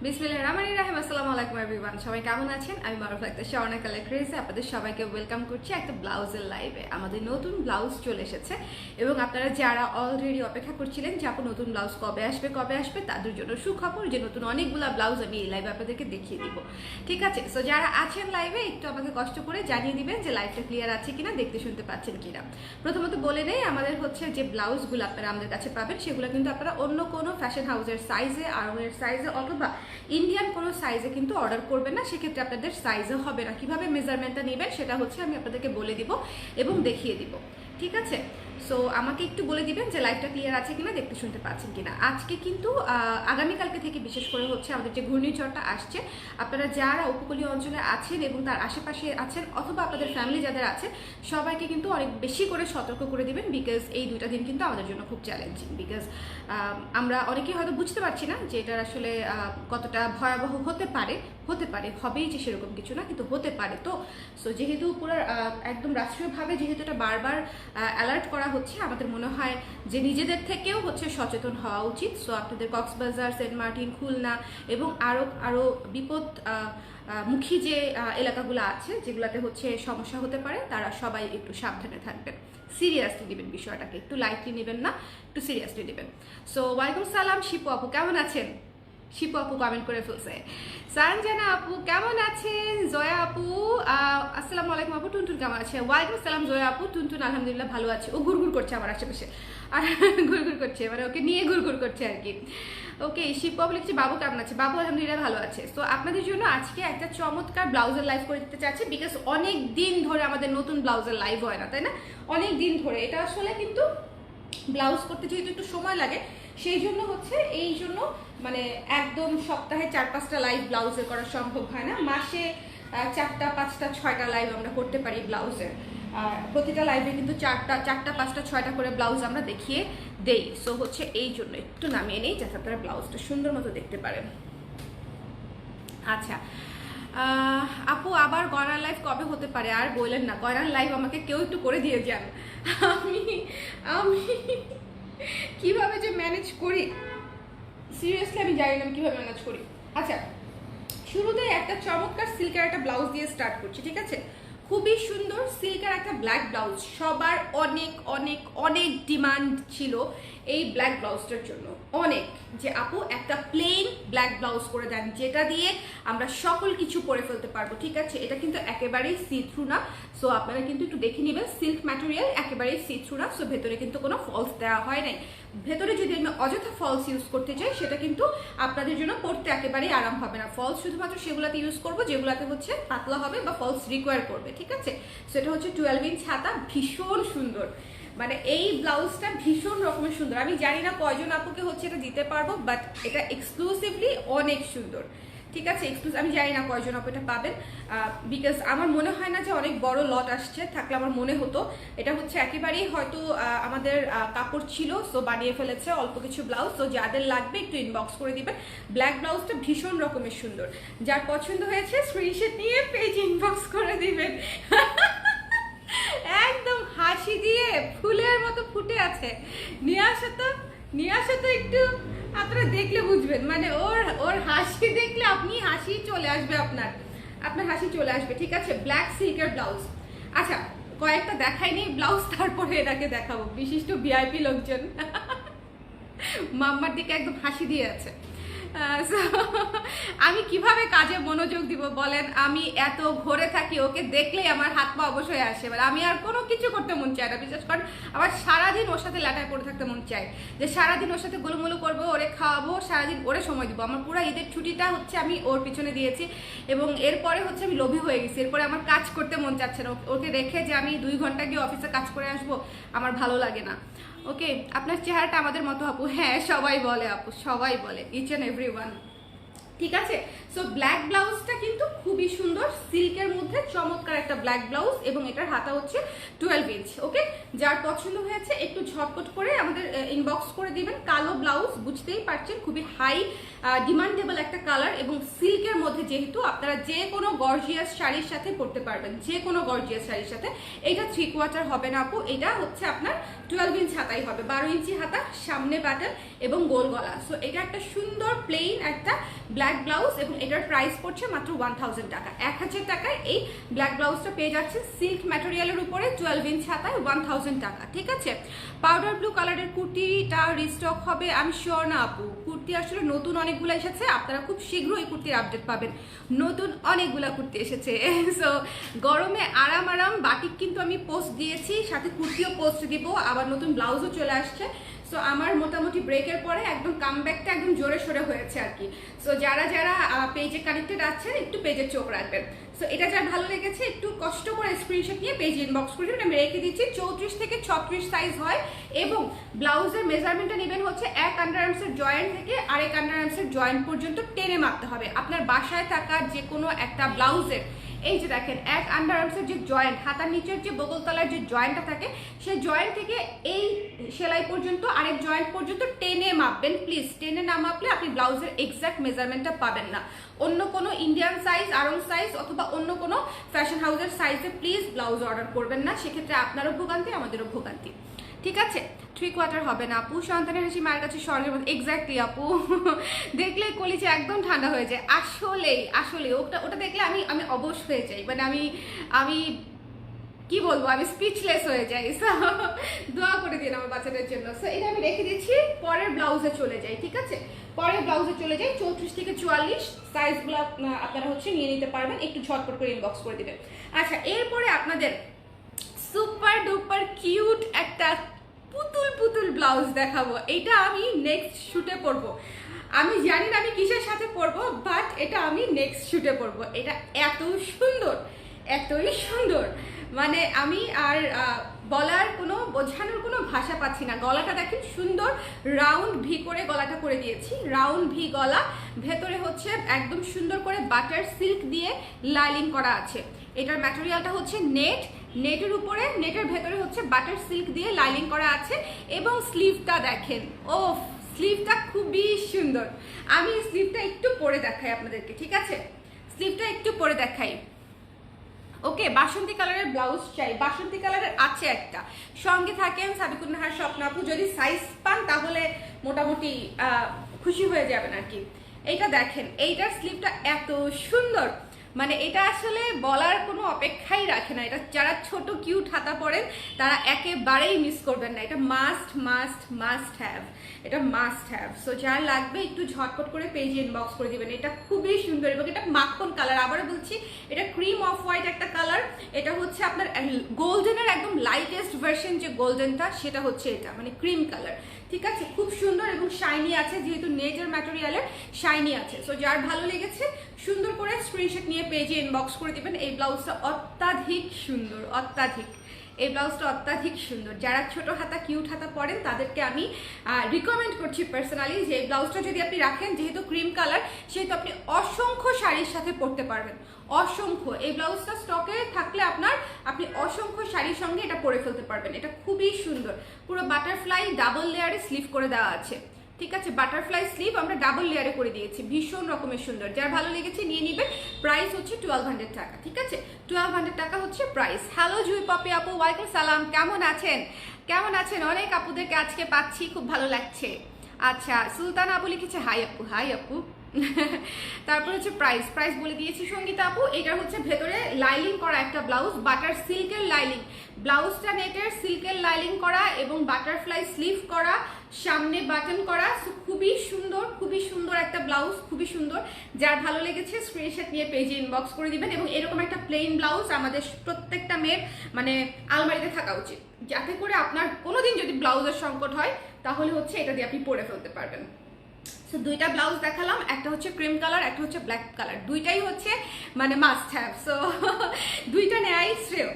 বিসমিল্লাহিররহমানিররহিম। আসসালামু আলাইকুম এভরিওয়ান, সবাই কেমন আছেন? আমি মারুফ আক্তার স্বর্ণা কালার ক্রেজে আপনাদের সবাইকে ওয়েলকাম করছি একটা ব্লাউজের লাইভে। আমাদের নতুন ব্লাউজ চলে এসেছে এবং আপনারা যারা অলরেডি অপেক্ষা করছিলেন যে আপু নতুন ব্লাউজ কবে আসবে তাদের জন্য সুখবর যে নতুন অনেকগুলো ব্লাউজ আমি এই লাইভে আপনাদেরকে দেখিয়ে দিব। ঠিক আছে, সো যারা আছেন লাইভে একটু আমাকে কষ্ট করে জানিয়ে দিবেন যে লাইভটা ক্লিয়ার আছে কিনা, দেখতে শুনতে পাচ্ছেন কিনা। প্রথমত বলে নেই, আমাদের হচ্ছে যে ব্লাউজগুলো আপনারা আমাদের কাছে পাবেন সেগুলো কিন্তু আপনারা অন্য কোনো ফ্যাশন হাউসের সাইজে, আরঙের সাইজে অথবা ইন্ডিয়ান কোনো সাইজে কিন্তু অর্ডার করবেন না, সেক্ষেত্রে আপনাদের সাইজও হবে না। কিভাবে মেজারমেন্টটা নেবেন সেটা হচ্ছে আমি আপনাদেরকে বলে দিব এবং দেখিয়ে দিব। ঠিক আছে, সো আমাকে একটু বলে দিবেন যে লাইভটা ক্লিয়ার আছে কিনা, দেখতে শুনতে পাচ্ছেন কিনা। আজকে কিন্তু আগামীকালকে থেকে বিশেষ করে হচ্ছে আমাদের যে ঘূর্ণিঝড়টা আসছে, আপনারা যারা উপকূলীয় অঞ্চলে আছেন এবং তার আশেপাশে আছেন অথবা আপনাদের ফ্যামিলি যাদের আছে সবাইকে কিন্তু অনেক বেশি করে সতর্ক করে দিবেন, বিকজ এই দুটা দিন কিন্তু আমাদের জন্য খুব চ্যালেঞ্জিং। বিকজ আমরা অনেকেই হয়তো বুঝতে পারছি না যে এটার আসলে কতটা ভয়াবহ হতে পারে, হবেই যে সেরকম কিছু না, কিন্তু হতে পারে। তো সো যেহেতু পুরো একদম রাষ্ট্রীয়ভাবে যেহেতু এটা বারবার অ্যালার্ট করা হচ্ছে, আমাদের মনে হয় যে নিজেদের থেকেও হচ্ছে সচেতন হওয়া উচিত। সো আপনাদের কক্সবাজার, সেন্ট মার্টিন, খুলনা এবং আরও বিপদ মুখী যে এলাকাগুলো আছে যেগুলোতে হচ্ছে সমস্যা হতে পারে, তারা সবাই একটু সাবধানে থাকবেন, সিরিয়াসলি নেবেন বিষয়টাকে, একটু লাইটলি নেবেন না, একটু সিরিয়াসলি নেবেন। সো ওয়ালাইকুম সালাম শিপু আপু, কেমন আছেন? শিপু আপু কমেন্ট করে ফেলছে। সানজানা আপু কেমন আছেন? জয়া আপু আসসালামু আলাইকুম আপু। টুনটুন কেমন আছে? ওয়ালাইকুম আসসালাম জয়া আপু। টুনটুন আলহামদুলিল্লাহ ভালো আছে। ও ঘুরঘুর করছে আমার আশেপাশে, আর ঘুরঘুর করছে, মানে ওকে নিয়ে ঘুরঘুর করছে আর কি। ওকে, শিপু আপু লিখছে বাবু কেমন আছে? বাবু আলহামদুলিল্লাহ ভালো আছে। তো আপনাদের জন্য আজকে একটা চমৎকার ব্লাউজের লাইভ করে দিতে চাচ্ছি, বিকজ অনেক দিন ধরে আমাদের নতুন ব্লাউজের লাইভ হয় না, তাই না? অনেক দিন ধরে এটা আসলে কিন্তু ব্লাউজ করতে যেহেতু একটু সময় লাগে, সেই জন্য হচ্ছে এই জন্য মানে একদম সপ্তাহে 4-5টা লাইভ ব্লাউজের করা সম্ভব হয় না। মাসে 4টা 5টা 6টা লাইভ আমরা করতে পারি ব্লাউজের। আর প্রতিটা লাইভে কিন্তু 4টা 5টা 6টা করে ব্লাউজ আমরা দেখিয়ে দেই। সো হচ্ছে এই জন্য একটু নামিয়ে নেই যাতে আপনারা ব্লাউজটা সুন্দর মতো দেখতে পারেন। আচ্ছা আপু, আবার গয়নার লাইভ কবে হতে পারে? আর বললেন না, গয়নার লাইভ আমাকে কেউ একটু করে দিয়ে যান। আমি আমি কিভাবে যে ম্যানেজ করি, সিরিয়াসলি আমি জানি না আমি কিভাবে ম্যানেজ করি। আচ্ছা, শুরুতে একটা চমৎকার সিল্কের একটা ব্লাউজ দিয়ে স্টার্ট করছি, ঠিক আছে? খুবই সুন্দর সিল্কের একটা ব্ল্যাক ব্লাউজ, সবার অনেক অনেক অনেক ডিমান্ড ছিল এই ব্ল্যাক ব্লাউজটার জন্য, অনেক, যে আপু একটা প্লেন ব্ল্যাক ব্লাউজ করে দেন যেটা দিয়ে আমরা সকল কিছু পরে ফেলতে পারবো। ঠিক আছে, এটা কিন্তু একেবারেই সি থ্রু না, সো আপনারা কিন্তু একটু দেখে নেবেন, সিল্ক ম্যাটেরিয়াল, একেবারেই সি থ্রু না। সো ভেতরে কিন্তু কোনো ফলস দেওয়া হয় নাই। ভেতরে যদি আমি অযথা ফলস ইউজ করতে চাই সেটা কিন্তু আপনাদের জন্য পড়তে একেবারেই আরাম হবে না। ফলস শুধুমাত্র সেগুলাতে ইউজ করবো যেগুলাতে হচ্ছে পাতলা হবে বা ফলস রিকোয়ার করবে। ঠিক আছে, সেটা হচ্ছে 12 ইঞ্চ হাতা, ভীষণ সুন্দর, মানে এই ব্লাউজটা ভীষণ রকমের সুন্দর। আমি জানি না কয়জন আপুকে হচ্ছে এটা দিতে পারবো, বাট এটা এক্সক্লুসিভলি অনেক সুন্দর। ঠিক আছে, আমি জানি না কয়জন আপু এটা পাবেন, বিকজ আমার মনে হয় না যে অনেক বড় লট আসছে, থাকলে আমার মনে হতো। এটা হচ্ছে একেবারেই হয়তো আমাদের কাপড় ছিল, সো বানিয়ে ফেলেছে অল্প কিছু ব্লাউজ। তো যাদের লাগবে একটু ইনবক্স করে দিবেন। ব্ল্যাক ব্লাউজটা ভীষণ রকমের সুন্দর, যার পছন্দ হয়েছে স্ক্রিনশট নিয়ে পেজ ইনবক্স করে দিবেন। একদম হাসি দিয়ে ফুলের মতো ফুটে আছে। নিয়ে আসো তো একটু, আপনারা দেখলে বুঝবেন, মানে ওর হাসি দেখলে আপনি হাসি চলে আসবে, আপনার হাসি চলে আসবে। ঠিক আছে, ব্ল্যাক সিল্কের ব্লাউজ। আচ্ছা, কয়েকটা দেখাইনি ব্লাউজ, তারপরে এটাকে দেখাবো। বিশিষ্ট ভিআইপি লোকজন মাম্মার দিকে একদম হাসি দিয়ে আছে। আমি কিভাবে কাজে মনোযোগ দিব বলেন? আমি এত ঘরে থাকি, ওকে দেখলেই আমার হাত পা অবশ্যই আসে, এবার আমি আর কোনো কিছু করতে মন চায় না। বিশেষ করে আমার সারাদিন ওর সাথে ল্যাটায় পড়ে থাকতে মন চায়, যে সারাদিন ওর সাথে গোলুমুলু করবো, ওরে খাওয়াবো, সারাদিন ওরে সময় দিব। আমার পুরো ঈদের ছুটিটা হচ্ছে আমি ওর পিছনে দিয়েছি এবং এরপরে হচ্ছে আমি লোভী হয়ে গেছি। এরপরে আমার কাজ করতে মন চাচ্ছে না, ওকে রেখে যে আমি 2 ঘন্টা গিয়ে অফিসে কাজ করে আসবো, আমার ভালো লাগে না। ওকে, আপনার চেহারাটা আমাদের মতো আপু। হ্যাঁ, সবাই বলে আপু, সবাই বলে, ইচ অ্যান্ড এভরিওয়ান। ঠিক আছে, সো ব্ল্যাক ব্লাউজটা কিন্তু খুবই সুন্দর, সিল্কের মধ্যে চমৎকার একটা ব্ল্যাক ব্লাউজ এবং এটার হাতা হচ্ছে 12 ইঞ্চ। ওকে, যার পছন্দ হয়েছে একটু ঝটপট করে আমাদের ইনবক্স করে দিবেন। কালো ব্লাউজ, বুঝতেই পারছেন খুবই হাই ডিমান্ডেবল একটা কালার এবং সিল্কের মধ্যে, যেহেতু আপনারা যে কোনো গর্জিয়াস শাড়ির সাথে পরতে পারবেন, যে কোনো গর্জিয়াস শাড়ির সাথে। এটা 3/4 হবে না আপু, এটা হচ্ছে আপনার 12 ইঞ্চ হাতাই হবে, 12 ইঞ্চি হাতা, সামনে বাটন এবং গোল গলা। সো এটা একটা সুন্দর প্লেন একটা ব্ল্যাক ব্ল্যাক ব্লাউজ এবং এটার প্রাইস পড়ছে মাত্র 1000 টাকা। 1000 টাকায় এই ব্ল্যাক ব্লাউজটা পেয়ে যাচ্ছে সিল্ক ম্যাটেরিয়ালের উপরে 12 ইঞ্চ হাতায় 1000 টাকা। ঠিক আছে, পাউডার ব্লু কালারের কুর্তিটা রিস্টক হবে আমি শিওর না আপু। কুর্তি আসলে নতুন অনেকগুলো এসেছে, আপনারা খুব শীঘ্রই কুর্তির আপডেট পাবেন। নতুন অনেকগুলা কুর্তি এসেছে, সো গরমে আরাম আরাম বাটিক কিন্তু আমি পোস্ট দিয়েছি, সাথে কুর্তিও পোস্ট দিব, আবার নতুন ব্লাউজও চলে আসছে। সো আমার মোটামুটি ব্রেকের পরে একদম কামব্যাকটা একদম জোরে সোরে হয়েছে আর কি। সো যারা যারা পেজে কানেক্টেড আছেন একটু পেজে চোখ রাখবেন। সো এটা যার ভালো লেগেছে একটু কষ্ট করে স্ক্রিনশট নিয়ে পেজে ইনবক্স করে দেবেন। আমি রেখে দিচ্ছি 34 থেকে 36 সাইজ হয় এবং ব্লাউজের মেজারমেন্টটা নেবেন হচ্ছে এক আন্ডারআর্মসের জয়েন্ট থেকে আরেক আন্ডারআর্মসের জয়েন্ট পর্যন্ত টেনে মাপতে হবে। আপনার বাসায় থাকা যে কোনো একটা ব্লাউজের এই যে দেখেন এক আন্ডারআর্মসের যে জয়েন্ট, হাতার নিচের যে বগলতলার যে জয়েন্টটা থাকে সেই জয়েন্ট থেকে এই সেলাই পর্যন্ত আরেক জয়েন্ট পর্যন্ত টেনে মাপবেন প্লিজ। টেনে না মাপলে আপনি ব্লাউজের এক্সাক্ট মেজারমেন্টটা পাবেন না। অন্য কোনো ইন্ডিয়ান সাইজ, আরং সাইজ অথবা অন্য কোনো ফ্যাশন হাউসের সাইজে প্লিজ ব্লাউজ অর্ডার করবেন না, সেক্ষেত্রে আপনারও ভোগান্তি আমাদেরও ভোগান্তি। ঠিক আছে, 3/4 হবে না আপু, সন্তানের হাসি মায়ের কাছে স্বর্গের মতো। এক্স্যাক্টলি আপু, দেখলে কলিজা একদম ঠান্ডা হয়ে যায়। আসলেই আসলে ওটা দেখলে আমি আমি অবশ হয়ে যাই, মানে আমি কি বলবো, আমি স্পিচলেস হয়ে যাই। দোয়া করে দিন আমার বাচ্চাদের জন্য। সো এটা আমি রেখে দিচ্ছি, পরের ব্লাউজে চলে যাই। ঠিক আছে, পরের ব্লাউজে চলে যাই। 34 থেকে 44 সাইজগুলো আপনারা হচ্ছে নিয়ে নিতে পারবেন, একটু ঝটপট করে ইনবক্স করে দিবেন। আচ্ছা, এরপরে আপনাদের সুপার ডুপার কিউট একটা পুতুল পুতুল ব্লাউজ দেখাবো। এটা আমি নেক্সট শুটে পরবো, আমি জানি না আমি কিসের সাথে পরবো, বাট এটা আমি নেক্সট শুটে পরবো। এটা এত সুন্দর, এতই সুন্দর, মানে আমি আর বলার কোনো বোঝানোর কোনো ভাষা পাচ্ছি না। গলাটা দেখেন সুন্দর রাউন্ড ভি করে গলাটা করে দিয়েছি, রাউন্ড ভি গলা, ভেতরে হচ্ছে একদম সুন্দর করে বাটার সিল্ক দিয়ে লাইলিং করা আছে। এটার ম্যাটেরিয়ালটা হচ্ছে নেট, নেটের উপরে নেটের ভেতরে হচ্ছে বাটার সিল্ক দিয়ে লাইলিং করা আছে এবং স্লিভটা দেখেন, ও স্লিভটা খুবই সুন্দর। আমি স্লিভটা একটু পরে দেখাই আপনাদেরকে। ঠিক আছে, স্লিভটা একটু পরে দেখাই। ওকে, বাসন্তী কালারের ব্লাউজ চাই, বাসন্তী কালারের আছে একটা, সঙ্গে থাকেন সাবিকুন নাহার স্বপ্ন আপু, যদি সাইজ পান তাহলে মোটামুটি খুশি হয়ে যাবেন আর কি। এইটা দেখেন, এইটার স্লিভটা এত সুন্দর, মানে এটা আসলে বলার কোনো অপেক্ষাই রাখে না। এটা যারা ছোট কিউট হাতা পরেন তারা একেবারেই মিস করবেন না, এটা মাস্ট মাস্ট মাস্ট হ্যাভ, এটা মাস্ট হ্যাভ। সো যার লাগবে একটু ঝটপট করে পেজে ইনবক্স করে দিবেন। এটা খুবই সুন্দর এবং এটা মাখন কালার, আবারও বলছি এটা ক্রিম অফ হোয়াইট একটা কালার। এটা হচ্ছে আপনার গোল্ডেনের একদম লাইটেস্ট ভার্সন, যে গোল্ডেনটা সেটা হচ্ছে এটা, মানে ক্রিম কালার। ঠিক আছে, খুব সুন্দর এবং শাইনি আছে, যেহেতু নেটের ম্যাটেরিয়ালের শাইনি আছে। সো যার ভালো লেগেছে সুন্দর করে স্ক্রিনশট নিয়ে পেজে ইনবক্স করে দিবেন। এই ব্লাউজটা অত্যাধিক সুন্দর, অত্যাধিক, এই ব্লাউজটা অত্যাধিক সুন্দর। যারা ছোট হাতা কিউট হাতা পরেন তাদেরকে আমি রিকমেন্ড করছি পার্সোনালি যে এই ব্লাউজটা যদি আপনি রাখেন, যেহেতু ক্রিম কালার সেহেতু আপনি অসংখ্য শাড়ির সাথে পরতে পারবেন, অসংখ্য। এই ব্লাউজটা স্টকে থাকলে আপনি অসংখ্য শাড়ির সঙ্গে এটা পরে ফেলতে পারবেন। এটা খুবই সুন্দর, পুরো বাটারফ্লাই ডাবল লেয়ারে স্লিভ করে দেওয়া আছে। ঠিক আছে, বাটারফ্লাই স্লিভ আমরা ডাবল লেয়ারে করে দিয়েছি, ভীষণ রকমের সুন্দর। যার ভালো লেগেছে নিয়ে নিবেন। প্রাইস হচ্ছে 1200 টাকা। ঠিক আছে, 1200 টাকা হচ্ছে প্রাইস। হ্যালো জুই পপি আপু, ওয়ালাইকুম সালাম, কেমন আছেন? কেমন আছেন? অনেক আপুদেরকে আজকে পাচ্ছি, খুব ভালো লাগছে। আচ্ছা, সুলতান আপু লিখেছে হাই আপু, হাই আপু। তারপর হচ্ছে প্রাইস, প্রাইস বলে দিয়েছি সঙ্গীতা আপু। এটা হচ্ছে ভেতরে লাইলিং করা একটা ব্লাউজ, বাটার সিল্কের লাইলিং, ব্লাউজটা নেটের সিল্কের লাইলিং করা এবং বাটারফ্লাই স্লিভ করা, সামনে বাটন করা। খুবই সুন্দর, খুবই সুন্দর একটা ব্লাউজ, খুবই সুন্দর। যার ভালো লেগেছে স্ক্রিনশট নিয়ে পেজে ইনবক্স করে দিবেন। এবং এরকম একটা প্লেন ব্লাউজ আমাদের প্রত্যেকটা মেয়ের মানে আলমারিতে থাকা উচিত, যাতে করে আপনার কোনোদিন যদি ব্লাউজের সংকট হয় তাহলে হচ্ছে এটা দিয়ে আপনি পরে ফেলতে পারবেন। সো দুইটা ব্লাউজ দেখালাম, একটা হচ্ছে ক্রিম কালার, একটা হচ্ছে ব্ল্যাক কালার, দুইটাই হচ্ছে মানে মাস্ট হ্যাভ। সো দুইটা নেয়াই শ্রেয়,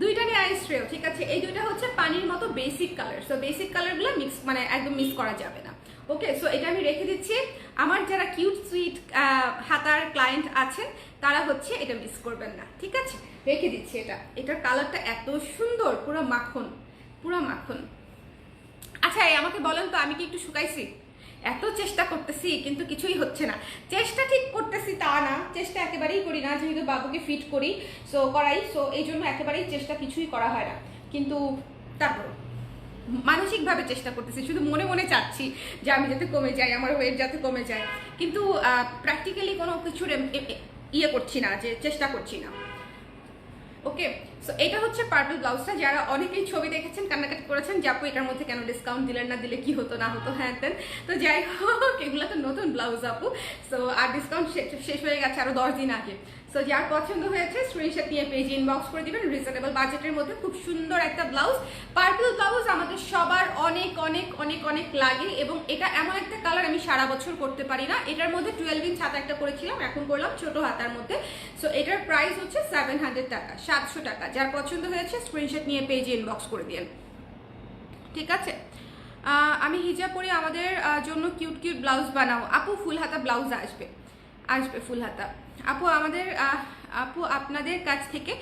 দুইটা নেয়াই শ্রেয়। ঠিক আছে, এই দুইটা হচ্ছে পানির মতো বেসিক কালার। সো বেসিক কালারগুলো মিক্স মানে একদম মিস করা যাবে না। ওকে, সো এটা আমি রেখে দিচ্ছি। আমার যারা কিউট সুইট হাতার ক্লায়েন্ট আছেন তারা হচ্ছে এটা মিস করবেন না। ঠিক আছে, রেখে দিচ্ছি এটা। এটার কালারটা এত সুন্দর, পুরো মাখন, পুরো মাখন। আচ্ছা, আমাকে বলেন তো আমি কি একটু শুকাইছি? এত চেষ্টা করতেছি কিন্তু কিছুই হচ্ছে না। চেষ্টা ঠিক করতেছি তা না, চেষ্টা একেবারেই করি না, যেহেতু বাবুকে ফিট করি সো করাই, সো এই জন্য একেবারেই চেষ্টা কিছুই করা হয় না। কিন্তু তারপর মানসিকভাবে চেষ্টা করতেছি, শুধু মনে মনে চাচ্ছি যে আমি যাতে কমে যাই, আমার ওয়েট যাতে কমে যায়। কিন্তু প্র্যাকটিক্যালি কোনো কিছুর ইয়ে করছি না, যে চেষ্টা করছি না। ওকে, সো এটা হচ্ছে পার্পল ব্লাউজটা। যারা অনেকেই ছবি দেখেছেন কান্নাকাটি করেছেন যে আপু এটার মধ্যে কেন ডিসকাউন্ট দিলেন না, দিলে কি হতো না হতো, হ্যাঁ দেন। তো যাই হোক, এগুলো তো নতুন ব্লাউজ আপু, সো আর ডিসকাউন্ট শেষ হয়ে গেছে আরো 10 দিন আগে। সো যার পছন্দ হয়েছে স্ক্রিনশট নিয়ে পেজে ইনবক্স করে দিবেন। রিজনেবল বাজেটের মধ্যে খুব সুন্দর একটা ব্লাউজ, পার্পল ব্লাউজ আমাদের সবার অনেক অনেক অনেক অনেক লাগে, এবং এটা এমন একটা কালার আমি সারা বছর করতে পারি না। এটার মধ্যে 12 ইঞ্চ হাতা একটা করেছিলাম, এখন করলাম ছোট হাতার মধ্যে। সো এটার প্রাইস হচ্ছে 700 টাকা, 700 টাকা। যার পছন্দ হয়েছে স্ক্রিনশট নিয়ে পেজে ইনবক্স করে দিন, ঠিক আছে। আমি হিজাব পরি, আমাদের জন্য কিউট কিউট ব্লাউজ বানাও আপু। ফুল হাতা ব্লাউজ আসবে, আসবে ফুল হাতা আপু। আপু আপনাদের কাছ থেকে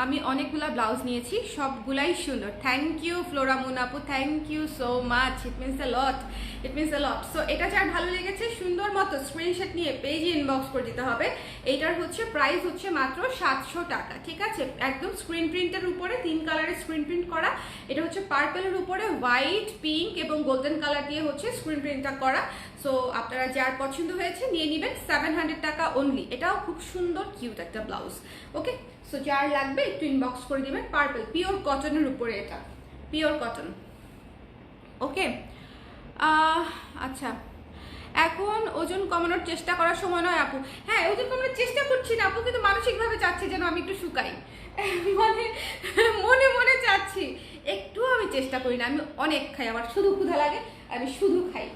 আমি অনেকগুলা ব্লাউজ নিয়েছি, সবগুলাই সুন্দর। থ্যাংক ইউ ফ্লোরা মুন আপু, thank you so much, it means a lot, it means a lot. So এটা যার ভালো লেগেছে সুন্দর মতো স্ক্রিনশট নিয়ে পেজে ইনবক্স করে দিতে হবে। এইটার হচ্ছে প্রাইস হচ্ছে মাত্র 700 টাকা, ঠিক আছে। একদম স্ক্রিন প্রিন্টের উপরে 3 কালারের স্ক্রিন প্রিন্ট করা। এটা হচ্ছে পার্পলের উপরে হোয়াইট, পিঙ্ক এবং গোল্ডেন কালার দিয়ে হচ্ছে স্ক্রিন প্রিন্টটা করা। সো আপনারা যার পছন্দ হয়েছে নিয়ে নেবেন, 700 টাকা অনলি। এটাও খুব সুন্দর কিউট একটা ব্লাউজ। ওকে, সো যার লাগবে একটু ইনবক্স করে দিবেন। পার্পল পিওর কটনের উপরে, এটা পিওর কটন। ওকে, আচ্ছা, এখন ওজন কমানোর চেষ্টা করার সময় নয় আপু। হ্যাঁ, ওজন কমানোর চেষ্টা করছি না আপু, কিন্তু মানসিকভাবে চাচ্ছি যেন আমি একটু শুকাই, মানে মনে মনে চাচ্ছি। একটু আমি চেষ্টা করি না, আমি অনেক খাই, আমার শুধু ক্ষুধা লাগে, আমি শুধু খাই,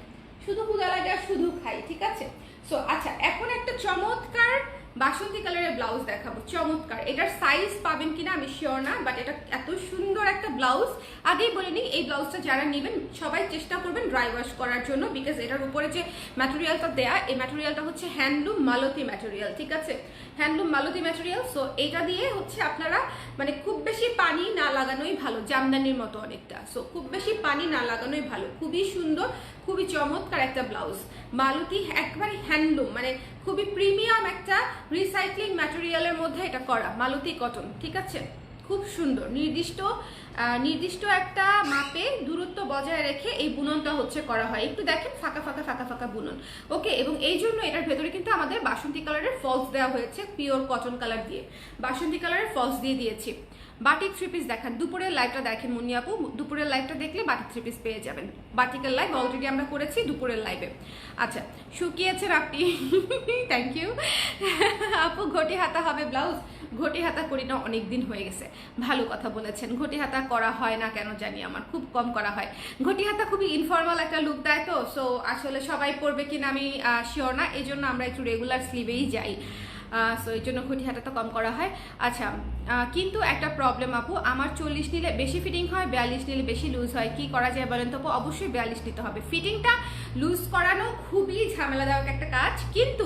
শুধু ক্ষুধা লাগে আর শুধু খাই, ঠিক আছে। সো আচ্ছা, এখন একটা চমৎকার বাসন্তী কালারের ব্লাউজ দেখাবো, চমৎকার। এটার সাইজ পাবেন কিনা আমি শিওর না, বাট এটা এত সুন্দর একটা ব্লাউজ। আগেই বলে নিই, এই ব্লাউজটা যারা নেবেন সবাই চেষ্টা করবেন ড্রাই ওয়াশ করার জন্য, বিকজ এটার উপরে যে ম্যাটেরিয়ালটা দেয়া, এই ম্যাটেরিয়ালটা হচ্ছে হ্যান্ডলুম মালতী ম্যাটেরিয়াল, ঠিক আছে, হ্যান্ডলুম মালতী ম্যাটেরিয়াল। সো এটা দিয়ে হচ্ছে আপনারা মানে খুব বেশি পানি না লাগানোই ভালো, জামদানির মতো অনেকটা। সো খুব বেশি পানি না লাগানোই ভালো। খুবই সুন্দর, খুবই চমৎকার একটা ব্লাউজ, মালতী একবারে হ্যান্ডলুম, মানে খুবই প্রিমিয়াম একটা রিসাইক্লিং ম্যাটেরিয়ালের মধ্যে এটা করা, মালতী কটন, ঠিক আছে। খুব সুন্দর, নির্দিষ্ট একটা মাপে দূরত্ব বজায় রেখে এই বুননটা হচ্ছে করা হয়। একটু দেখেন, ফাঁকা ফাঁকা ফাঁকা ফাঁকা বুনন। ওকে, এবং এই জন্য এটার ভেতরে কিন্তু আমাদের বাসন্তী কালারের ফলস দেওয়া হয়েছে, পিওর কটন কালার দিয়ে বাসন্তী কালারের ফলস দিয়ে দিয়েছি। বাটিক 3 পিস দেখান, দুপুরের লাইভটা দেখেন মুন্নি আপু, দুপুরের লাইভটা দেখলে বাটিক 3 পিস পেয়ে যাবেন। বাটিকের লাইভ অলরেডি আমরা করেছি দুপুরের লাইভে। আচ্ছা, শুকিয়েছেন আপনি, থ্যাংক ইউ আপু। ঘটি হাতা হবে ব্লাউজ? ঘটি হাতা করি না, অনেক দিন হয়ে গেছে। ভালো কথা বলেছেন, ঘটি হাতা করা হয় না কেন জানি, আমার খুব কম করা হয়। ঘটি হাতা খুবই ইনফর্মাল একটা লুক দেয়, তো সো আসলে সবাই পরবে কিনা আমি শিওর না, এই জন্য আমরা একটু রেগুলার স্লিভেই যাই। সো এই জন্য ঘটি হাতাটা কম করা হয়। আচ্ছা, কিন্তু একটা প্রবলেম আপু, আমার 40 নিলে বেশি ফিটিং হয়, 42 নিলে বেশি লুজ হয়, কি করা যায় বলেন তো আপু? অবশ্যই 42 নিতে হবে। ফিটিংটা লুজ করানো খুবই ঝামেলাদায়ক একটা কাজ, কিন্তু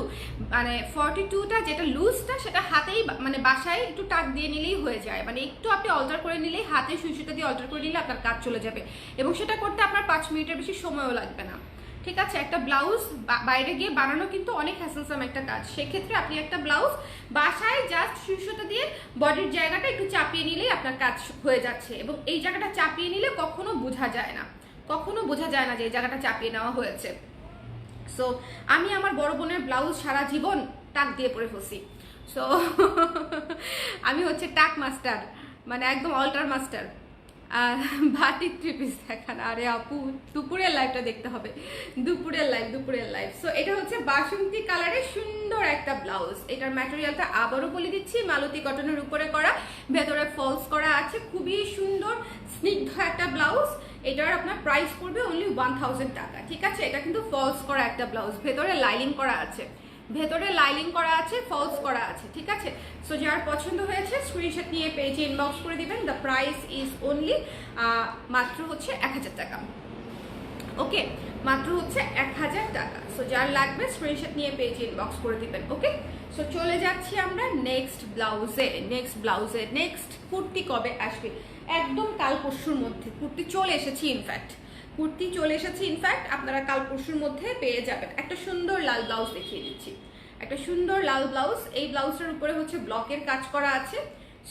মানে 42টা যেটা লুজটা সেটা হাতেই মানে বাসায় একটু টাক দিয়ে নিলেই হয়ে যায়, মানে একটু আপনি অল্টার করে নিলেই, হাতে সুইসুটা দিয়ে অল্টার করে নিলে আপনার কাজ চলে যাবে, এবং সেটা করতে আপনার 5 মিনিটের বেশি সময়ও লাগবে না, ঠিক আছে। একটা ব্লাউজ বাইরে গিয়ে বানানো কিন্তু অনেক হ্যাসেলসাম একটা কাজ। সেক্ষেত্রে আপনি একটা ব্লাউজ বাসায় জাস্ট সুইসুটা দিয়ে বডির জায়গাটা একটু চাপিয়ে নিলেই আপনার কাজ হয়ে যাচ্ছে, এবং এই জায়গাটা চাপিয়ে নিলে কখনো বোঝা যায় না, কখনো বোঝা যায় না যে এই জায়গাটা চাপিয়ে নেওয়া হয়েছে। সো আমি আমার বড় বোনের ব্লাউজ সারা জীবন টাক দিয়ে পরে ফেলছি। সো আমি হচ্ছে টাক মাস্টার, মানে একদম অল্টার মাস্টার। বাটিক 3 পিস দেখান। আরে আপু, দুপুরের লাইভটা দেখতে হবে, দুপুরের লাইভ। সো এটা হচ্ছে বাসন্তী কালারের সুন্দর একটা ব্লাউজ। এটার ম্যাটেরিয়ালটা আবারও বলে দিচ্ছি, মালতী কটনের উপরে করা, ভেতরে ফলস করা আছে, খুবই সুন্দর স্নিগ্ধ একটা ব্লাউজ। এটার আপনার প্রাইস পড়বে অনলি 1000 টাকা, ঠিক আছে। এটা কিন্তু ফলস করা একটা ব্লাউজ, ভেতরে লাইনিং করা আছে, ভেতরে লাইনিং করা আছে, ফলস করা আছে, ঠিক আছে। সো যার পছন্দ হয়েছে স্ক্রিনশট নিয়ে পেজে ইনবক্স করে দিবেন। দ্য প্রাইস ইজ অনলি মাত্র হচ্ছে 1000 টাকা। ওকে, মাত্র হচ্ছে 1000 টাকা। সো যার লাগবে স্ক্রিনশট নিয়ে পেজে ইনবক্স করে দিবেন। ওকে, সো চলে যাচ্ছি আমরা নেক্সট ব্লাউজে। নেক্সট কুর্তি কবে আসবে? একদম কাল পরশুর মধ্যে কুর্তি চলে এসেছি, ইনফ্যাক্ট আপনারা কাল পরশুর মধ্যে পেয়ে যাবেন। একটা সুন্দর লাল ব্লাউজ দেখিয়ে দিচ্ছি, একটা সুন্দর লাল ব্লাউজ। এই ব্লাউজটার উপরে হচ্ছে ব্লকের কাজ করা আছে।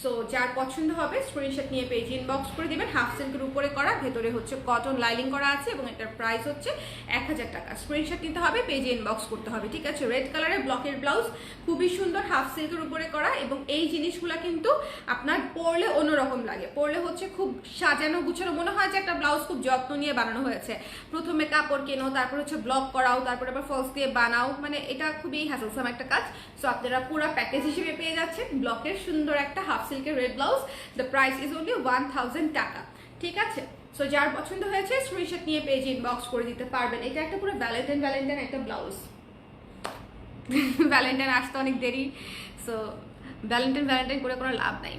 সো যার পছন্দ হবে স্ক্রিনশট নিয়ে পেজ ইনবক্স করে দিবেন। হাফ সিল্কের উপরে করা, ভেতরে হচ্ছে কটন লাইনিং করা আছে এবং এটার প্রাইস হচ্ছে 1000 টাকা। স্ক্রিনশট নিতে হবে, পেজে ইনবক্স করতে হবে, ঠিক আছে। রেড কালারের ব্লকের ব্লাউজ, খুবই সুন্দর, হাফ সিল্কের উপরে করা এবং এই জিনিসগুলো কিন্তু আপনার পরলে অন্যরকম লাগে, পরলে হচ্ছে খুব সাজানো গুছানো মনে হয় যে একটা ব্লাউজ খুব যত্ন নিয়ে বানানো হয়েছে। প্রথমে কাপড় কেনো, তারপর হচ্ছে ব্লক করাও, তারপর আবার ফলস দিয়ে বানাও, মানে এটা খুবই হ্যাসেলসাম একটা কাজ। সো আপনারা পুরো প্যাকেজ হিসেবে পেয়ে যাচ্ছেন ব্লকের সুন্দর একটা হাফ সিল্কের red blouse. The price is only 1000 টাকা, ঠিক আছে। সো যার পছন্দ হয়েছে স্ক্রিনশট নিয়ে পেজ ইনবক্স করে দিতে পারবেন। এটা একটা পুরো ভ্যালেন্টাইন একটা ব্লাউজ। ভ্যালেন্টাইন আসতে অনেক দেরি, সো ভ্যালেন্টাইন করে কোনো লাভ নাই।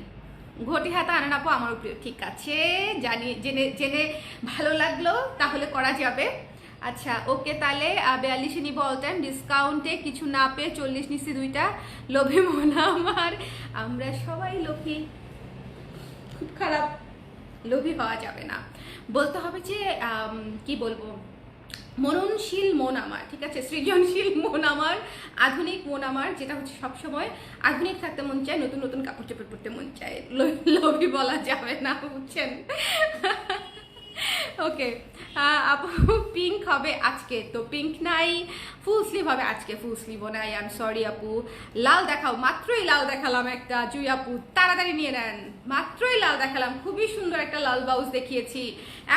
ঘটি হাতা আনেন আপু, আমারও প্রিয়, ঠিক আছে, জানি, জেনে জেনে ভালো লাগলো, তাহলে করা যাবে। আচ্ছা ওকে, তাহলে 42 নিব অল টাইম ডিসকাউন্টে, কিছু না পেয়ে 40 নিচ্ছি দুইটা। লোভে মনা আমার, আমরা সবাই লোভী, খুব খারাপ, লোভী হওয়া যাবে না, বলতে হবে যে কি বলবো, মননশীল মন আমার, ঠিক আছে, সৃজনশীল মন আমার, আধুনিক মন আমার, যেটা হচ্ছে সবসময় আধুনিক থাকতে মন চায়, নতুন নতুন কাপড় চোপড় পরতে মন চায়, লোভী বলা যাবে না, বুঝছেন। ওকে আপু, পিঙ্ক হবে আজকে, তো পিঙ্ক নাই, ফুল স্লিভ হবে আজকে, ফুল স্লিভও নাই, আই এম সরি আপু। লাল দেখাও, মাত্রই লাল দেখালাম একটা, জুই আপু তাড়াতাড়ি নিয়ে নেন, মাত্রই লাল দেখালাম, খুবই সুন্দর একটা লাল ব্লাউজ দেখিয়েছি।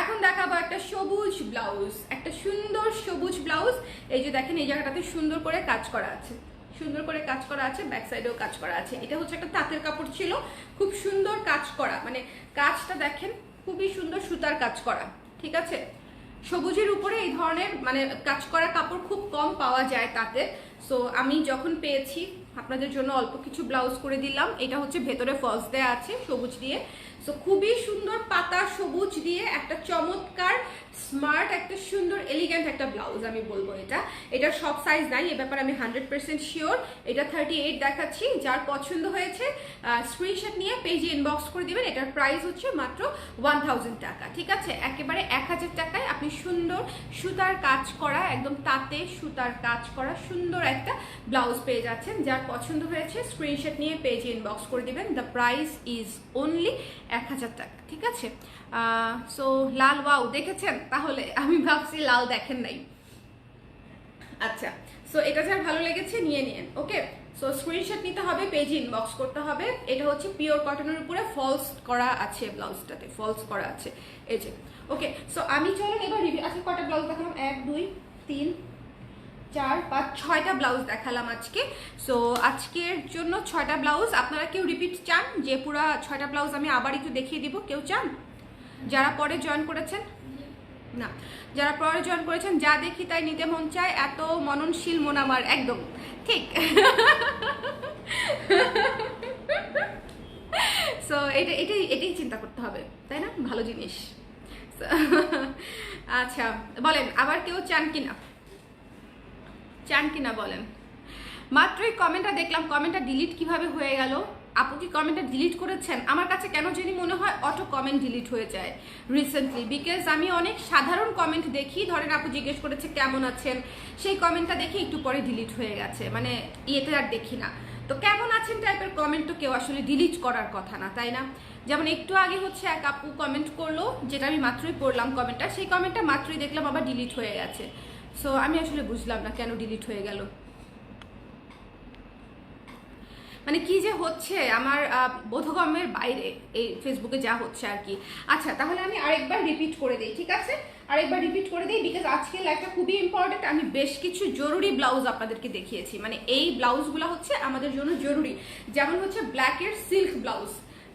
এখন দেখাবো একটা সবুজ ব্লাউজ, একটা সুন্দর সবুজ ব্লাউজ। এই যে দেখেন এই জায়গাটাতে সুন্দর করে কাজ করা আছে, সুন্দর করে কাজ করা আছে, ব্যাক সাইডেও কাজ করা আছে। এটা হচ্ছে একটা তাঁতের কাপড় ছিল, খুব সুন্দর কাজ করা, মানে কাজটা দেখেন খুবই সুন্দর, সুতার কাজ করা, ঠিক আছে। সবুজের উপরে এই ধরনের মানে কাজ করা কাপড় খুব কম পাওয়া যায় তাতে। সো আমি যখন পেয়েছি আপনাদের জন্য অল্প কিছু ব্লাউজ করে দিলাম। এটা হচ্ছে ভেতরে ফলস দেয়া আছে সবুজ দিয়ে। সো খুবই সুন্দর পাতা সবুজ দিয়ে একটা চমৎকার স্মার্ট একটা সুন্দর এলিগেন্ট একটা ব্লাউজ আমি বলবো। এটা সব সাইজ নাই, এ ব্যাপারে আমি 100% শিওর। এটা 38 দেখাচ্ছি। যার পছন্দ হয়েছে স্ক্রিনশট নিয়ে পেজে ইনবক্স করে দিবেন। এটার প্রাইস হচ্ছে মাত্র 1000 টাকা, ঠিক আছে। একেবারে 1000 টাকায় আপনি সুন্দর সুতার কাজ করা, একদম তাতে সুতার কাজ করা সুন্দর একটা ব্লাউজ পেয়ে যাচ্ছেন। যার পছন্দ হয়েছে স্ক্রিনশট নিয়ে পেজে ইনবক্স করে দিবেন। দ্য প্রাইস ইজ অনলি 1000 টাকা, ঠিক আছে। সো লাল, ওয়াও দেখেছেন, তাহলে আমি ভাবছি লাল দেখেন নাই। আচ্ছা, সো এটা যার ভালো লেগেছে নিয়ে নিন, ওকে। সো স্ক্রিনশট নিতে হবে, পেজে ইনবক্স করতে হবে। এটা হচ্ছে পিওর কটনের উপরে ফলস করা আছে, ব্লাউজটাতে ফলস করা আছে, এই যে, ওকে। সো আমি চলুন এবার রিভিউ, আজকে কটা ব্লাউজ দেখালাম, 1 2 3 4 5 6টা ব্লাউজ দেখালাম আজকে। সো আজকের জন্য 6টা ব্লাউজ। আপনারা কেউ রিপিট চান যে পুরো 6টা ব্লাউজ আমি আবার একটু দেখিয়ে দিব? কেউ চান? যারা পরে জয়েন করেছেন না, যারা পরে জয়েন করেছেন, যা দেখি তাই নিতে মন চায়, এত মননশীল মন আমার, একদম ঠিক। সো এটাই চিন্তা করতে হবে, তাই না? ভালো জিনিস। আচ্ছা বলেন, আবার কেউ চান কিনা বলেন। মাত্রই কমেন্টটা দেখলাম, কমেন্টটা ডিলিট কিভাবে হয়ে গেল? আপু কি কমেন্টটা ডিলিট করেছেন? আমার কাছে কেন জানি মনে হয় অটো কমেন্ট ডিলিট হয়ে যায় রিসেন্টলি, বিকজ আমি অনেক সাধারণ কমেন্ট দেখি, ধরেন আপু জিজ্ঞেস করেছে কেমন আছেন, সেই কমেন্টটা দেখি একটু পরে ডিলিট হয়ে গেছে, মানে ইয়েতে আর দেখি না। তো কেমন আছেন টাইপের কমেন্ট তো কেউ আসলে ডিলিট করার কথা না, তাই না? যেমন একটু আগে হচ্ছে এক আপু কমেন্ট করলো, যেটা আমি মাত্রই পড়লাম কমেন্টটা, সেই কমেন্টটা মাত্রই দেখলাম আবার ডিলিট হয়ে গেছে। সো আমি আসলে বুঝলাম না কেন ডিলিট হয়ে গেল, মানে কি যে হচ্ছে আমার বোধগম্যের বাইরে এই ফেসবুকে যা হচ্ছে আর কি। আচ্ছা তাহলে আমি আরেকবার রিপিট করে দিই, ঠিক আছে, আরেকবার রিপিট করে দিই, বিকজ আজকে লাইফটা খুবই ইম্পর্টেন্ট। আমি বেশ কিছু জরুরি ব্লাউজ আপনাদেরকে দেখিয়েছি, মানে এই ব্লাউজগুলো হচ্ছে আমাদের জন্য জরুরি। যেমন হচ্ছে ব্ল্যাকের সিল্ক ব্লাউজ,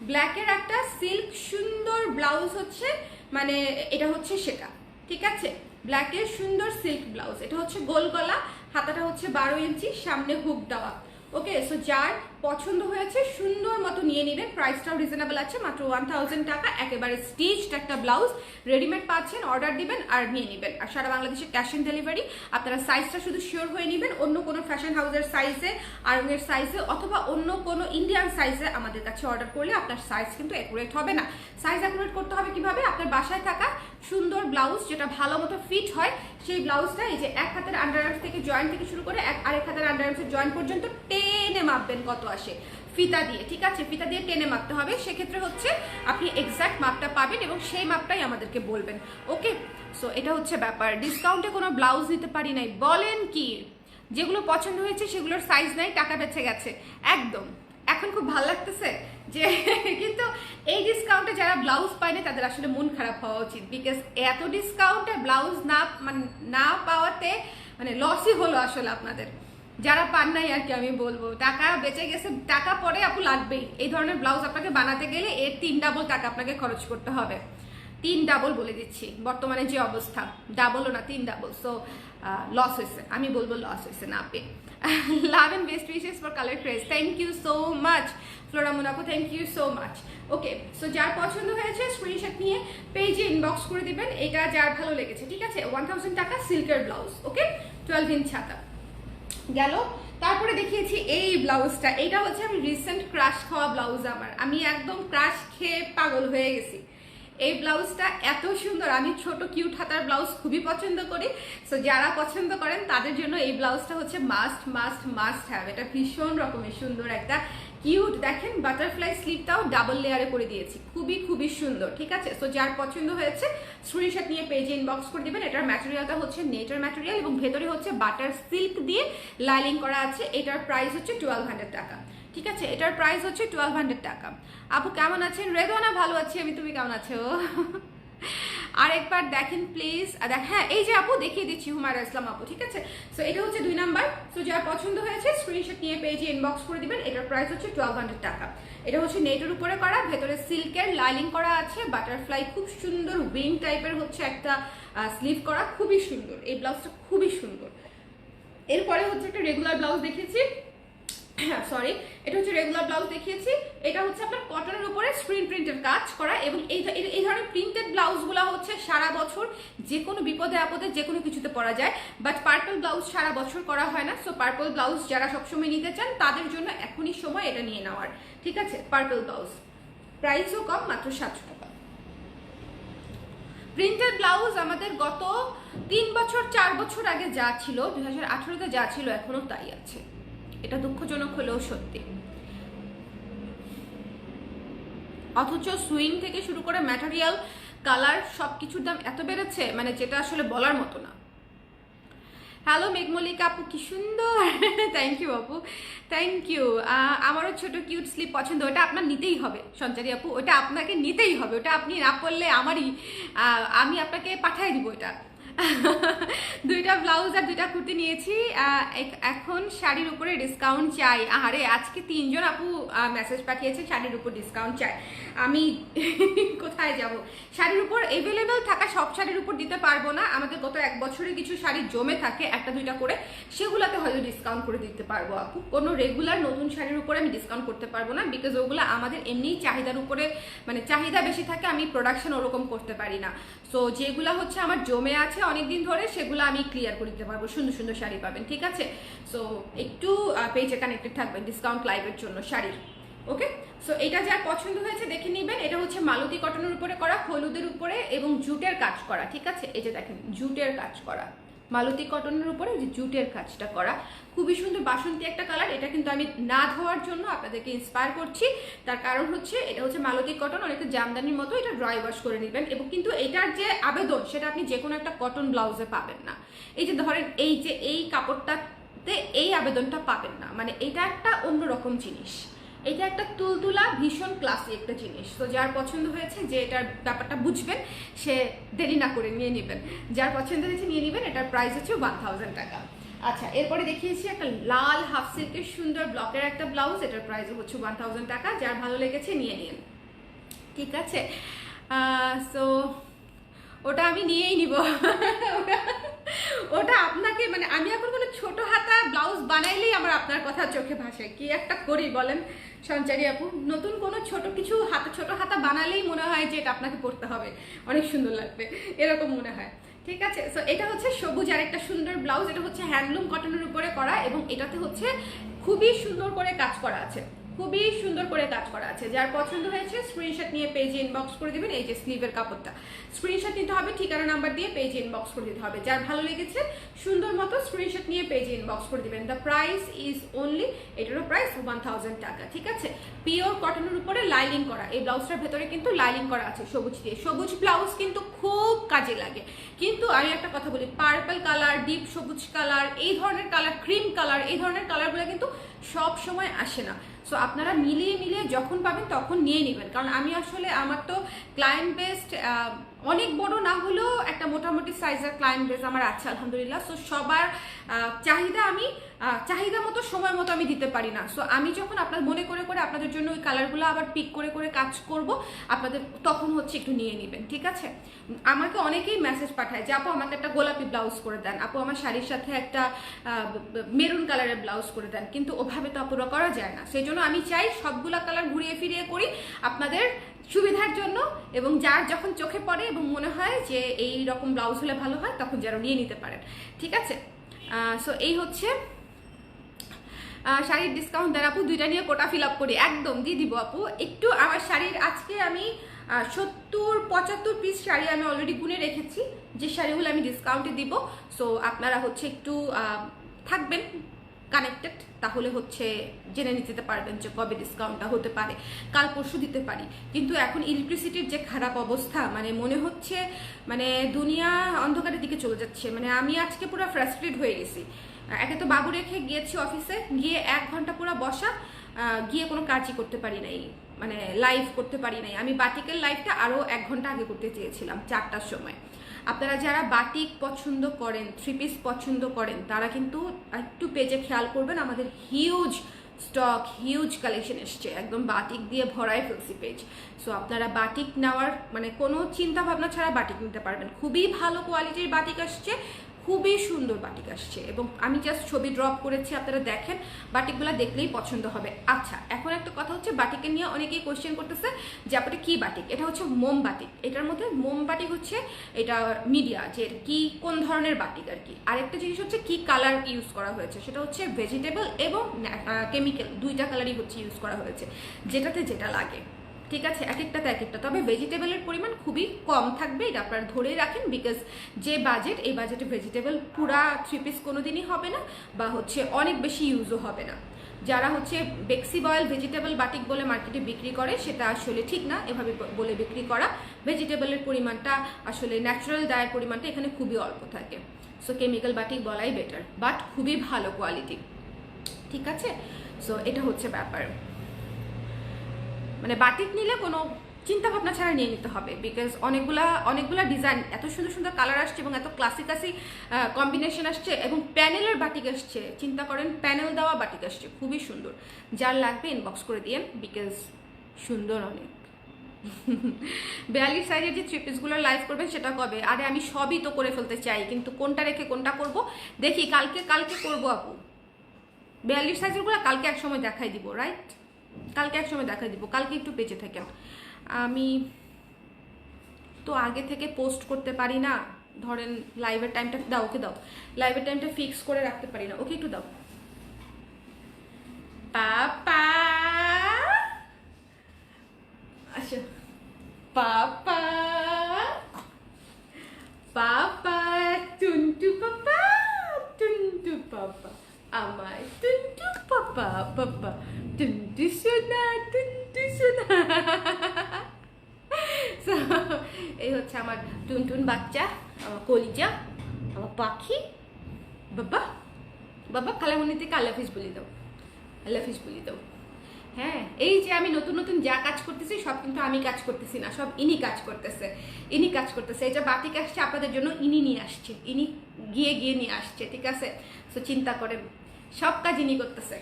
ব্ল্যাকের একটা সিল্ক সুন্দর ব্লাউজ হচ্ছে, মানে এটা হচ্ছে সেটা, ঠিক আছে। ব্ল্যাকের সুন্দর সিল্ক ব্লাউজ, এটা হচ্ছে গোল গলা, হাতাটা হচ্ছে 12 ইঞ্চি, সামনে হুক দেওয়া, ওকে। সো যার পছন্দ হয়েছে সুন্দর মতো নিয়ে নেবেন, প্রাইসটাও রিজনেবল আছে, মাত্র 1000 টাকা। একেবারে স্টিচড একটা ব্লাউজ, রেডিমেড পাচ্ছেন, অর্ডার দিবেন আর নিয়ে নেবেন। আর সারা বাংলাদেশে ক্যাশ অন ডেলিভারি। আপনারা সাইজটা শুধু শিওর হয়ে নেবেন, অন্য কোনো ফ্যাশন হাউসের সাইজে, আরঙের সাইজে অথবা অন্য কোনো ইন্ডিয়ান সাইজে আমাদের কাছে অর্ডার করলে আপনার সাইজ কিন্তু অ্যাকুরেট হবে না। সাইজ অ্যাকুরেট করতে হবে কিভাবে? আপনার বাসায় থাকা সুন্দর ব্লাউজ যেটা ভালো মতো ফিট হয়, সেই ব্লাউজটা এই যে এক হাতের আন্ডারআর্মস থেকে জয়েন্ট থেকে শুরু করে আরেক হাতের আন্ডারআর্মসের জয়েন্ট পর্যন্ত টেনে মাপবেন কত আসে। ফিতা দিয়ে, ঠিক আছে, ফিতা দিয়ে টেনে মাপতে হবে। সেক্ষেত্রে হচ্ছে আপনি এক্স্যাক্ট মাপটা পাবেন এবং সেই মাপটাই আমাদেরকে বলবেন। ওকে, সো এটা হচ্ছে ব্যাপার। ডিসকাউন্টে কোনো ব্লাউজ নিতে পারি নাই, বলেন কি? যেগুলো পছন্দ হয়েছে সেগুলোর সাইজ নাই, টাকা বেঁচে গেছে একদম। এখন খুব ভালো লাগতেছে যে কিন্তু এই ডিসকাউন্টে যারা ব্লাউজ পায়নি তাদের আসলে মন খারাপ হওয়া উচিত, বিকজ এত ডিসকাউন্টে ব্লাউজ না পাওয়াতে মানে লসই হলো আসলে আপনাদের, যারা পান নাই আর কি। আমি বলবো টাকা বেঁচে গেছে, টাকা পরে আপু লাগবেই। এই ধরনের ব্লাউজ আপনাকে বানাতে গেলে এর 3 ডাবল টাকা আপনাকে খরচ করতে হবে, 3 ডাবল বলে দিচ্ছি বর্তমানে যে অবস্থা, ডাবলও না 3 ডাবল। সো লস হয়েছে, আমি বলবো লস হয়েছে না পে। Love and best wishes for Colour Craze, thank you so much Flora Monaco, thank you so much. Okay, so যার পছন্দ হয়েছে স্ক্রিনশট নিয়ে পেজে ইনবক্স করে দিবেন, এটা যার ভালো লেগেছে, ঠিক আছে। 1000 টাকা সিল্কের ব্লাউজ, ওকে, 12 ইঞ্চ ছাতা গেল। তারপরে দেখিয়েছি এই ব্লাউজটা, এটা হচ্ছে আমি রিসেন্ট ক্রাশ খাওয়া ব্লাউজ আমার, আমি একদম ক্রাশ খেয়ে পাগল হয়ে গেছি। এই ব্লাউজটা এত সুন্দর, আমি ছোট কিউট হাতার ব্লাউজ খুবই পছন্দ করি। সো যারা পছন্দ করেন তাদের জন্য এই ব্লাউজটা হচ্ছে মাস্ট মাস্ট মাস্ট হ্যাভ। এটা ভীষণ রকমের সুন্দর একটা কিউট, দেখেন বাটারফ্লাই স্লিভটাও ডাবল লেয়ারে করে দিয়েছি, খুবই খুবই সুন্দর, ঠিক আছে। সো যার পছন্দ হয়েছে স্ক্রিনশট নিয়ে পেজে ইনবক্স করে দিবেন। এটার ম্যাটেরিয়ালটা হচ্ছে নেটের ম্যাটেরিয়াল এবং ভেতরে হচ্ছে বাটার সিল্ক দিয়ে লাইলিং করা আছে। এটার প্রাইস হচ্ছে 1200 টাকা, ঠিক আছে। এটার প্রাইস হচ্ছে 1200 টাকা। আপু কেমন আছেন? রেদওয়ানা ভালো আছি আমি, তুমি কেমন আছো? আরেকবার দেখেন প্লিজ। হ্যাঁ, এই যে আপু দেখিয়ে দিচ্ছি, হুমায়রা ইসলাম আপু, ঠিক আছে। সো এটা হচ্ছে 2 নাম্বার। সো যার পছন্দ হয়েছে স্ক্রিনশট নিয়ে পেজে ইনবক্স করে দিবেন। এটার প্রাইস হচ্ছে 1200 টাকা। এটা হচ্ছে নেটের উপরে করা, ভেতরে সিল্কের লাইলিং করা আছে, বাটারফ্লাই খুব সুন্দর উইং টাইপের হচ্ছে একটা স্লিভ করা, খুবই সুন্দর। এই ব্লাউজটা খুবই সুন্দর। এরপরে হচ্ছে একটা রেগুলার ব্লাউজ দেখিয়েছি, সরি, এটা হচ্ছে রেগুলার ব্লাউজ দেখিয়েছি। এটা হচ্ছে আপনার কটনের উপরে স্ক্রিন প্রিন্টের কাজ করা এবং এই ধরনের প্রিন্টেড ব্লাউজগুলো হচ্ছে সারা বছর যে কোনো বিপদে আপদে যে কোনো কিছুতে পরা যায়, বাট পার্পল ব্লাউজ সারা বছর করা হয় না। সো পার্পল ব্লাউজ যারা সবসময় নিতে চান তাদের জন্য এখনই সময় এটা নিয়ে নেওয়ার, ঠিক আছে। পার্পল ব্লাউজ প্রাইসও কম, মাত্র 700 টাকা। প্রিন্টেড ব্লাউজ আমাদের গত 3 বছর 4 বছর আগে যা ছিল, 2018-তে যা ছিল এখনো তাই আছে। এটা দুঃখজনক হলেও সত্যি। অথচ সুইং থেকে শুরু করে ম্যাটেরিয়াল, কালার সবকিছুর দাম এত বেড়েছে, মানে যেটা আসলে বলার মতো না। হ্যালো মেঘমল্লিকা আপু, কি সুন্দর, থ্যাংক ইউ আপু, থ্যাংক ইউ। আমারও ছোট কিউট স্লিপ পছন্দ, ওটা আপনার নিতেই হবে সঞ্চারী আপু, ওটা আপনাকে নিতেই হবে, ওটা আপনি না পরলে আমি আপনাকে পাঠিয়ে দিব। এটা 2টা ব্লাউজ আর 2টা কুর্তি নিয়েছি। এখন শাড়ির উপরে ডিসকাউন্ট চাই। আরে আজকে 3 জন আপু মেসেজ পাঠিয়েছে শাড়ির উপর ডিসকাউন্ট চাই। আমি কোথায় যাব? শাড়ির উপর এভেলেবেল থাকা সব শাড়ির উপর দিতে পারবো না, আমাদের গত 1 বছরে কিছু শাড়ি জমে থাকে 1টা 2টা করে, সেগুলোতে হয়তো ডিসকাউন্ট করে দিতে পারবো আপু। কোনো রেগুলার নতুন শাড়ির উপরে আমি ডিসকাউন্ট করতে পারবো না, বিকজ ওগুলো আমাদের এমনিই চাহিদার উপরে, মানে চাহিদা বেশি থাকে, আমি প্রোডাকশন ওরকম করতে পারি না। সো যেগুলো হচ্ছে আমার জমে আছে অনেকদিন ধরে, সেগুলো আমি ক্লিয়ার করে দিতে পারবো, সুন্দর সুন্দর শাড়ি পাবেন, ঠিক আছে। সো একটু পেজে কানেক্টেড থাকবেন ডিসকাউন্ট লাইভের জন্য শাড়ির, ওকে। সো এটা যার পছন্দ হয়েছে দেখে নেবেন। এটা হচ্ছে মালতী কটনের উপরে করা, হলুদের উপরে এবং জুটের কাজ করা, ঠিক আছে। এই যে দেখেন জুটের কাজ করা, মালতী কটনের উপরে যে জুটের কাজটা করা, খুবই সুন্দর বাসন্তী একটা কালার। এটা কিন্তু আমি না ধোয়ার জন্য আপনাদেরকে ইন্সপায়ার করছি, তার কারণ হচ্ছে এটা হচ্ছে মালতী কটন, অনেকটা জামদানির মতো, এটা ড্রাই ওয়াশ করে নেবেন। এবং কিন্তু এটার যে আবেদন সেটা আপনি যে কোনো একটা কটন ব্লাউজে পাবেন না। এই যে ধরেন এই যে এই কাপড়টাতে এই আবেদনটা পাবেন না, মানে এটা একটা অন্যরকম জিনিস, এটা একটা তুলতুলা ভীষণ ক্লাসি একটা জিনিস। তো যার পছন্দ হয়েছে, যে এটার ব্যাপারটা বুঝবেন, সে দেরি না করে নিয়ে নেবেন। যার পছন্দ হয়েছে নিয়ে নেবেন। এটার প্রাইস হচ্ছে 1000 টাকা। আচ্ছা, এরপরে দেখিয়েছি একটা লাল হাফ সিল্কের সুন্দর ব্লকের একটা ব্লাউজ, এটার প্রাইস হচ্ছে 1000 টাকা। যার ভালো লেগেছে নিয়ে নিন, ঠিক আছে। সো ওটা আমি নিয়েই নিব। ওটা আপনাকে, মানে আমি এখন কোনো ছোট হাতা ব্লাউজ বানাইলেই আমার আপনার কথা চোখে ভাসে, কি একটা করি বলেন সঞ্চারী আপু। নতুন কোনো ছোট হাতা বানালেই মনে হয় যে এটা আপনাকে পরতে হবে, অনেক সুন্দর লাগবে, এরকম মনে হয়, ঠিক আছে। সো এটা হচ্ছে সবুজ আর একটা সুন্দর ব্লাউজ। এটা হচ্ছে হ্যান্ডলুম কটনের উপরে করা এবং এটাতে হচ্ছে খুবই সুন্দর করে কাজ করা আছে, খুবই সুন্দর করে কাজ করা আছে। যার পছন্দ হয়েছে স্ক্রিনশট নিয়ে পেজে ইনবক্স করে দিবেন। এই যে স্লিভের কাপড়টা স্ক্রিনশট নিতে হবে, ঠিকানা নাম্বার দিয়ে পেজে ইনবক্স করে দিতে হবে। যার ভালো লেগেছে সুন্দর মতো স্ক্রিনশট নিয়ে পেজে ইনবক্স করে দিবেন। দ্য প্রাইস ইজ অনলি, এটারও প্রাইস 1000 টাকা, ঠিক আছে। পিওর কটনের উপরে লাইলিং করা, এই ব্লাউজটার ভেতরে কিন্তু লাইলিং করা আছে সবুজ দিয়ে। সবুজ ব্লাউজ কিন্তু খুব কাজে লাগে। কিন্তু আমি একটা কথা বলি, পার্পল কালার, ডিপ সবুজ কালার, এই ধরনের কালার, ক্রিম কালার, এই ধরনের কালারগুলো কিন্তু সব সময় আসে না। সো আপনারা মিলিয়ে মিলিয়ে যখন পাবেন তখন নিয়ে নেবেন। কারণ আমি আসলে আমার তো ক্লায়েন্ট বেসড, অনেক বড় না হলেও একটা মোটামুটি সাইজের ক্লায়েন্ট বেস আমার আছে আলহামদুলিল্লাহ। সো সবার চাহিদা আমি চাহিদা মতো সময় মতো আমি দিতে পারি না। সো আমি যখন আপনার মনে করে করে আপনাদের জন্য ওই কালারগুলো আবার পিক করে করে কাজ করব, আপনাদের তখন হচ্ছে একটু নিয়ে নেবেন, ঠিক আছে। আমাকে অনেকেই মেসেজ পাঠায় যে আপু আমাকে একটা গোলাপি ব্লাউজ করে দেন, আপু আমার শাড়ির সাথে একটা মেরুন কালারের ব্লাউজ করে দেন, কিন্তু ওভাবে তো আপুরা করা যায় না। সেই জন্য আমি চাই সবগুলা কালার ঘুরিয়ে ফিরিয়ে করি আপনাদের সুবিধার জন্য, এবং যার যখন চোখে পড়ে এবং মনে হয় যে এই রকম ব্লাউজ হলে ভালো হয় তখন যেন নিয়ে নিতে পারেন, ঠিক আছে। সো এই হচ্ছে শাড়ির ডিসকাউন্ট দেন আপু, দুইটা নিয়ে কোটা ফিল আপ করি, একদম দিয়ে দিব আপু। একটু আমার শাড়ির আজকে আমি 70-75 পিস শাড়ি আমি অলরেডি গুনে রেখেছি, যে শাড়িগুলো আমি ডিসকাউন্টে দিব। সো আপনারা হচ্ছে একটু থাকবেন কানেক্টেড, তাহলে হচ্ছে জেনে নিতে পারবেন যে কবে ডিসকাউন্টটা হতে পারে। কাল পরশু দিতে পারি, কিন্তু এখন ইলেকট্রিসিটির যে খারাপ অবস্থা, মানে মনে হচ্ছে মানে দুনিয়া অন্ধকারের দিকে চলে যাচ্ছে। মানে আমি আজকে পুরো ফ্রাস্ট্রেট হয়ে গেছি। একে তো বাবু রেখে গিয়েছি অফিসে, গিয়ে 1 ঘন্টা পুরো বসা, গিয়ে কোনো কাজই করতে পারি নাই, মানে লাইভ করতে পারি নাই। আমি বাটিকের লাইভটা আরও 1 ঘন্টা আগে করতে চেয়েছিলাম 4টার সময়। আপনারা যারা বাটিক পছন্দ করেন, 3 পিস পছন্দ করেন, তারা কিন্তু একটু পেজে খেয়াল করবেন, আমাদের হিউজ স্টক, হিউজ কালেকশন এসছে, একদম বাটিক দিয়ে ভরাই ফেলছি পেজ। সো আপনারা বাটিক নেওয়ার মানে কোনো চিন্তা ভাবনা ছাড়া বাটিক নিতে পারবেন। খুবই ভালো কোয়ালিটির বাটিক আসছে, খুবই সুন্দর বাটিক আসছে, এবং আমি জাস্ট ছবি ড্রপ করেছি, আপনারা দেখেন, বাটিকগুলো দেখলেই পছন্দ হবে। আচ্ছা, এখন একটা কথা হচ্ছে, বাটিকে নিয়ে অনেকেই কোয়েশ্চেন করতেছে যে আপনারা কি বাটিক, এটা হচ্ছে মোম বাটিক। এটার মধ্যে মোম বাটিক হচ্ছে এটা মিডিয়া, যে কি কোন ধরনের বাটিক আর কি। আরেকটা জিনিস হচ্ছে কি কালার ইউজ করা হয়েছে, সেটা হচ্ছে ভেজিটেবল এবং কেমিক্যাল, দুইটা কালারই হচ্ছে ইউজ করা হয়েছে, যেটাতে যেটা লাগে, ঠিক আছে। এক একটাতে এক একটা, তবে ভেজিটেবলের পরিমাণ খুবই কম থাকবে, এটা আপনারা ধরে রাখেন। বিকজ যে বাজেট, এই বাজেটে ভেজিটেবল পুরা 3 পিস কোনোদিনই হবে না, বা হচ্ছে অনেক বেশি ইউজও হবে না। যারা হচ্ছে বেক্সি বয়েল ভেজিটেবল বাটিক বলে মার্কেটে বিক্রি করে, সেটা আসলে ঠিক না এভাবে বলে বিক্রি করা। ভেজিটেবলের পরিমাণটা আসলে ন্যাচারাল ডায়ের পরিমাণটা এখানে খুবই অল্প থাকে। সো কেমিক্যাল বাটিক বলাই বেটার, বাট খুবই ভালো কোয়ালিটি, ঠিক আছে। সো এটা হচ্ছে ব্যাপার, মানে বাটিক নিলে কোনো চিন্তা ভাবনা ছাড়া নিয়ে নিতে হবে। বিকজ অনেকগুলা ডিজাইন, এত সুন্দর সুন্দর কালার আসছে, এবং এত ক্লাসিকাসি কম্বিনেশন আসছে, এবং প্যানেলের বাটিক আসছে। চিন্তা করেন, প্যানেল দেওয়া বাটিক আসছে, খুবই সুন্দর। যার লাগবে ইনবক্স করে দিয়েন, বিকজ সুন্দর অনেক। 42 সাইজের যে 3 পিসগুলো লাইভ করবেন সেটা কবে? আরে আমি সবই তো করে ফেলতে চাই, কিন্তু কোনটা রেখে কোনটা করব দেখি, কালকে করবো আপু। 42 সাইজেরগুলো কালকে এক সময় দেখাই দিব, রাইট? কালকে এক সময় দেখাই দিব, কালকে একটু বেঁচে থাকেন। আমি তো আগে থেকে পোস্ট করতে পারি না, ধরেন লাইভের টাইমটা দাও, ওকে দাও, লাইভের টাইমটা ফিক্স করে রাখতে পারি না, ওকে একটু দাও। পাপা আচ্ছা, পাপা পাপা টুনটু পাপা, টুনটু পাপা আমার টুনটু পাপা, পাপা টুনটু সোনা, টুনটু সোনা। এই হচ্ছে আমার টুনটুন বাচ্চা, আমার কলিজা, আমার পাখি। বাবা বাবা খালামণি থেকে আল্লাহ হাফিজ বলি দাও, আল্লাহ হাফিজ বলি দাও। হ্যাঁ, এই যে আমি নতুন নতুন যা কাজ করতেছি, সব কিন্তু আমি কাজ করতেছি না, সব ইনি কাজ করতেছে, ইনি কাজ করতেছে। এই যে বাটিক আসছে আপনাদের জন্য, ইনি নিয়ে আসছে, ইনি গিয়ে গিয়ে নিয়ে আসছে, ঠিক আছে। তো চিন্তা করেন, সব কাজ ইনি করতেছে।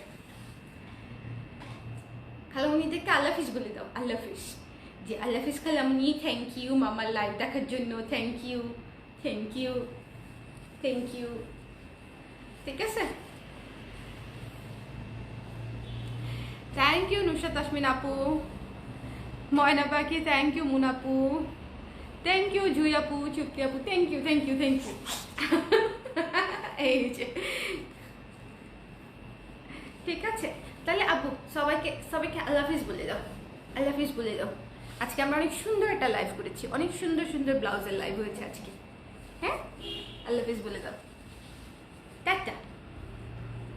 খালামণি থেকে আল্লাহ হাফিজ বলে দাও, আল্লাহ হাফিজ। যে আল্লাহ হাফিজ খালামণি, থ্যাংক ইউ মামার লাইভ দেখার জন্য, thank you, thank you, thank you, ঠিক আছে। থ্যাংক ইউ নুসরাত তাসমিন আপু, ময়না পাখি, থ্যাংক ইউ মুনাপু, থ্যাংক ইউ জুই আপু, চুপকি আপু, thank you, thank you, thank you. এই যে ঠিক আছে, তাহলে আপু সবাইকে সবাইকে আল্লাহ হাফিজ বলে দাও, আল্লাহ হাফিজ বলে দাও। আজকে আমরা অনেক সুন্দর একটা লাইভ করেছি, অনেক সুন্দর সুন্দর ব্লাউজের লাইভ হয়েছে আজকে। হ্যাঁ, আল্লাহ হাফিজ বলে দাও। Tata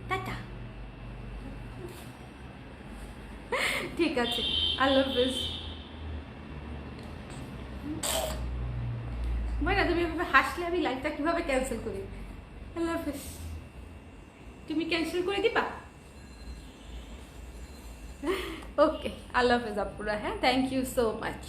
tata. ঠিক আছে, আল্লাহ হাফিজ। না তুমি এভাবে হাসলে আমি লাইভটা কিভাবে ক্যান্সেল করি? আল্লাহ হাফিজ। তুমি ক্যান্সেল করে দিবা? ওকে, আল্লাহ হাফিজ আপুরা। হ্যাঁ, থ্যাংক ইউ সো মাচ।